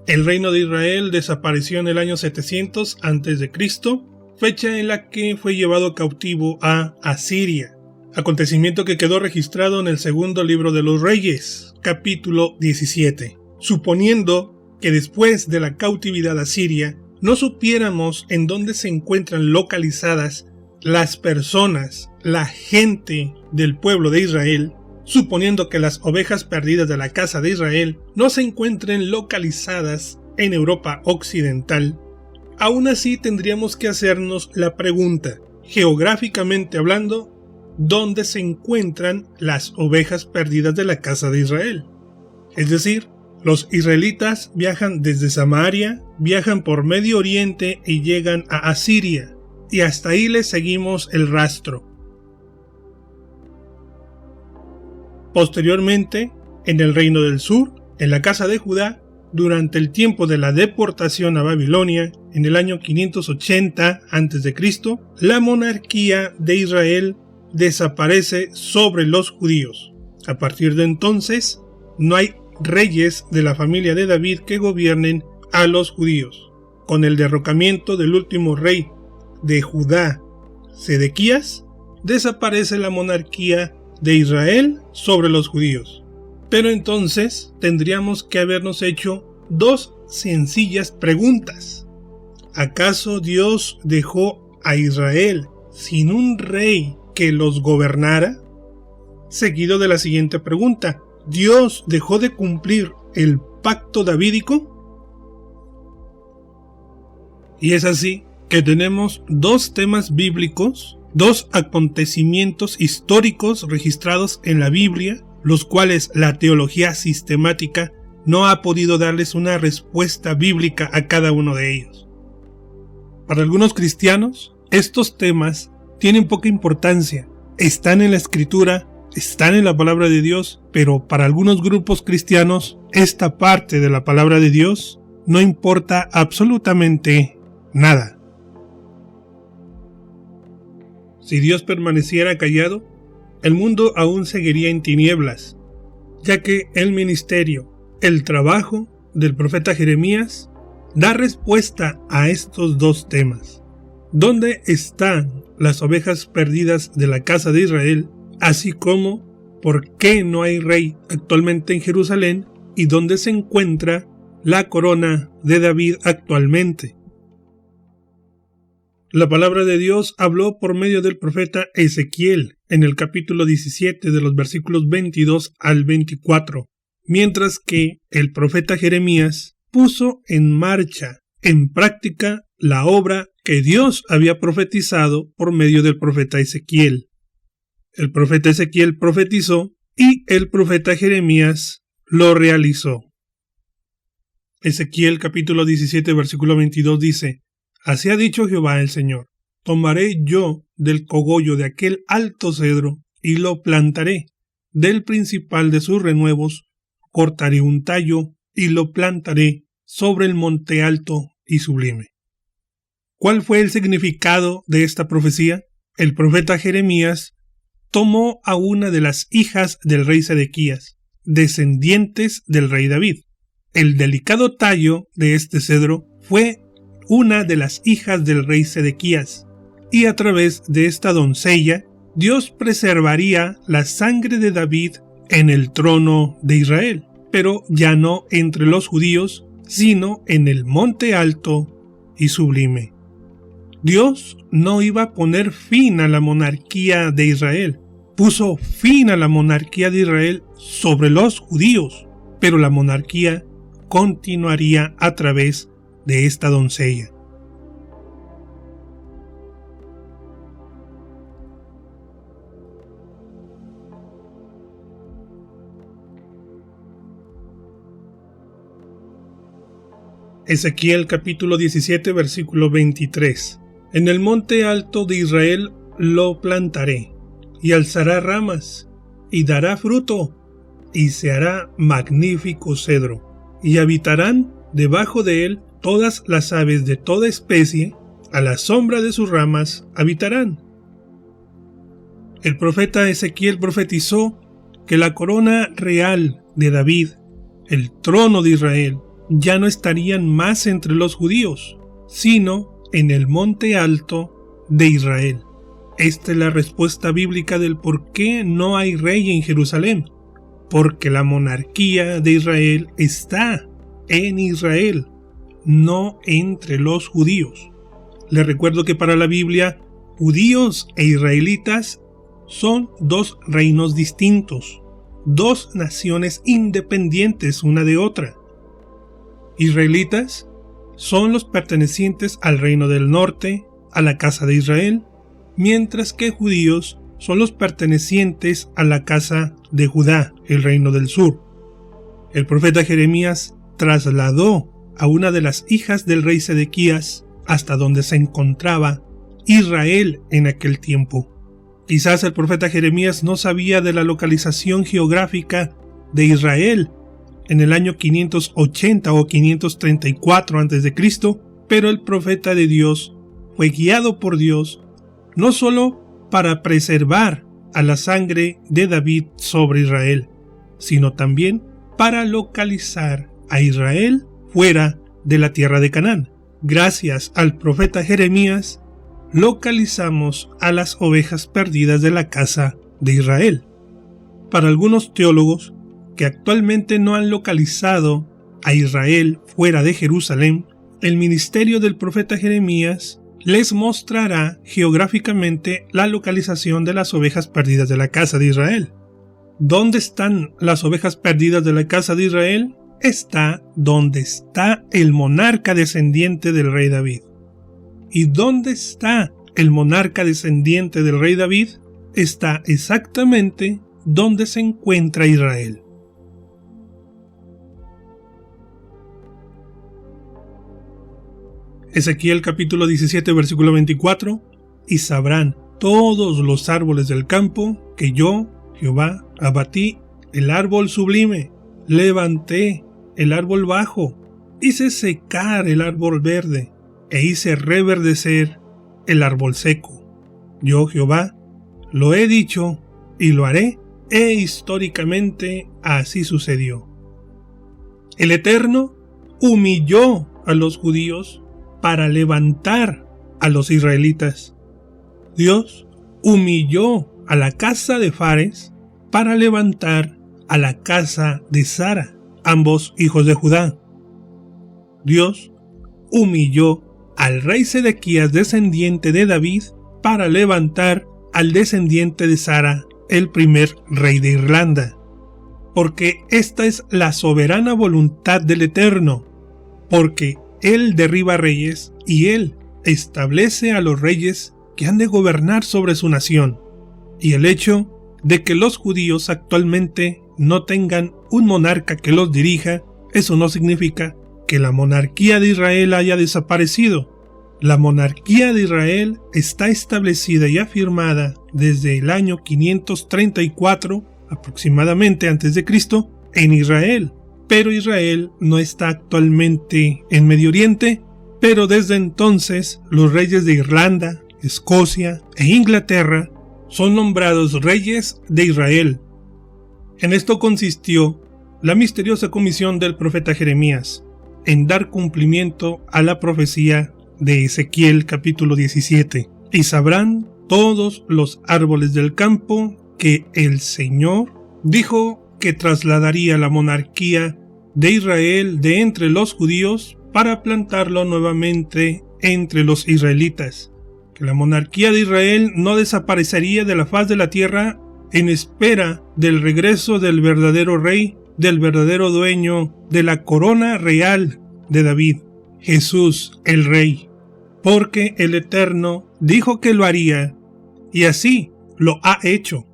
El reino de Israel desapareció en el año 700 a.C., fecha en la que fue llevado cautivo a Asiria, acontecimiento que quedó registrado en el segundo libro de los Reyes, capítulo 17. Suponiendo que después de la cautividad asiria no supiéramos en dónde se encuentran localizadas las personas, la gente del pueblo de Israel, suponiendo que las ovejas perdidas de la casa de Israel no se encuentren localizadas en Europa Occidental, aún así tendríamos que hacernos la pregunta, geográficamente hablando, ¿dónde se encuentran las ovejas perdidas de la casa de Israel? Es decir, los israelitas viajan desde Samaria, viajan por Medio Oriente y llegan a Asiria, y hasta ahí les seguimos el rastro. Posteriormente, en el reino del sur, en la casa de Judá, durante el tiempo de la deportación a Babilonia, en el año 580 a.C., la monarquía de Israel desaparece sobre los judíos. A partir de entonces, no hay reyes de la familia de David que gobiernen a los judíos. Con el derrocamiento del último rey de Judá, Sedequías, desaparece la monarquía de Israel sobre los judíos. Pero entonces tendríamos que habernos hecho dos sencillas preguntas. ¿Acaso Dios dejó a Israel sin un rey que los gobernara? Seguido de la siguiente pregunta: ¿Dios dejó de cumplir el pacto davídico? Y es así que tenemos dos temas bíblicos, dos acontecimientos históricos registrados en la Biblia, los cuales la teología sistemática no ha podido darles una respuesta bíblica a cada uno de ellos. Para algunos cristianos, estos temas tienen poca importancia, están en la Escritura, están en la palabra de Dios, pero para algunos grupos cristianos, esta parte de la palabra de Dios no importa absolutamente nada. Si Dios permaneciera callado, el mundo aún seguiría en tinieblas, ya que el ministerio, el trabajo del profeta Jeremías da respuesta a estos dos temas. ¿Dónde están las ovejas perdidas de la casa de Israel? Así como, ¿por qué no hay rey actualmente en Jerusalén? ¿Y dónde se encuentra la corona de David actualmente? La palabra de Dios habló por medio del profeta Ezequiel en el capítulo 17 de los versículos 22 al 24, mientras que el profeta Jeremías puso en marcha, en práctica, la obra que Dios había profetizado por medio del profeta Ezequiel. El profeta Ezequiel profetizó y el profeta Jeremías lo realizó. Ezequiel capítulo 17 versículo 22 dice: Así ha dicho Jehová el Señor: Tomaré yo del cogollo de aquel alto cedro y lo plantaré, del principal de sus renuevos cortaré un tallo y lo plantaré sobre el monte alto y sublime. ¿Cuál fue el significado de esta profecía? El profeta Jeremías tomó a una de las hijas del rey Sedequías, descendientes del rey David. El delicado tallo de este cedro fue una de las hijas del rey Sedequías, y a través de esta doncella, Dios preservaría la sangre de David en el trono de Israel, pero ya no entre los judíos, sino en el monte alto y sublime. Dios no iba a poner fin a la monarquía de Israel, puso fin a la monarquía de Israel sobre los judíos, pero la monarquía continuaría a través de esta doncella. Ezequiel capítulo 17 versículo 23. En el monte alto de Israel lo plantaré, y alzará ramas, y dará fruto, y se hará magnífico cedro, y habitarán debajo de él todas las aves de toda especie, a la sombra de sus ramas habitarán. El profeta Ezequiel profetizó que la corona real de David, el trono de Israel, ya no estarían más entre los judíos, sino en el monte alto de Israel. Esta es la respuesta bíblica del por qué no hay rey en Jerusalén, porque la monarquía de Israel está en Israel, no entre los judíos. Les recuerdo que para la Biblia, judíos e israelitas son dos reinos distintos, dos naciones independientes una de otra. Israelitas son los pertenecientes al reino del norte, a la casa de Israel, mientras que judíos son los pertenecientes a la casa de Judá, el reino del sur. El profeta Jeremías trasladó a una de las hijas del rey Sedequías hasta donde se encontraba Israel en aquel tiempo. Quizás el profeta Jeremías no sabía de la localización geográfica de Israel en el año 580 o 534 a.C., pero el profeta de Dios fue guiado por Dios no solo para preservar a la sangre de David sobre Israel, sino también para localizar a Israel fuera de la tierra de Canaán. Gracias al profeta Jeremías, localizamos a las ovejas perdidas de la casa de Israel. Para algunos teólogos que actualmente no han localizado a Israel fuera de Jerusalén, el ministerio del profeta Jeremías les mostrará geográficamente la localización de las ovejas perdidas de la casa de Israel. ¿Dónde están las ovejas perdidas de la casa de Israel? Está donde está el monarca descendiente del rey David. ¿Y dónde está el monarca descendiente del rey David? Está exactamente donde se encuentra Israel. Ezequiel capítulo 17 versículo 24: y sabrán todos los árboles del campo que yo, Jehová, abatí el árbol sublime, levanté el árbol bajo, hice secar el árbol verde, e hice reverdecer el árbol seco. Yo, Jehová, lo he dicho y lo haré, e históricamente así sucedió. El Eterno humilló a los judíos para levantar a los israelitas. Dios humilló a la casa de Fares para levantar a la casa de Sara, ambos hijos de Judá. Dios humilló al rey Sedequías, descendiente de David, para levantar al descendiente de Sara, el primer rey de Irlanda. Porque esta es la soberana voluntad del Eterno, porque Él derriba reyes y Él establece a los reyes que han de gobernar sobre su nación. Y el hecho de que los judíos actualmente no tengan un monarca que los dirija, eso no significa que la monarquía de Israel haya desaparecido. La monarquía de Israel está establecida y afirmada desde el año 534 aproximadamente antes de Cristo en Israel. Pero Israel no está actualmente en Medio Oriente, pero desde entonces los reyes de Irlanda, Escocia e Inglaterra son nombrados reyes de Israel. En esto consistió la misteriosa comisión del profeta Jeremías, en dar cumplimiento a la profecía de Ezequiel capítulo 17. Y sabrán todos los árboles del campo que el Señor dijo que trasladaría la monarquía de Israel de entre los judíos para plantarlo nuevamente entre los israelitas, que la monarquía de Israel no desaparecería de la faz de la tierra en espera del regreso del verdadero rey, del verdadero dueño de la corona real de David, Jesús el Rey, porque el Eterno dijo que lo haría y así lo ha hecho.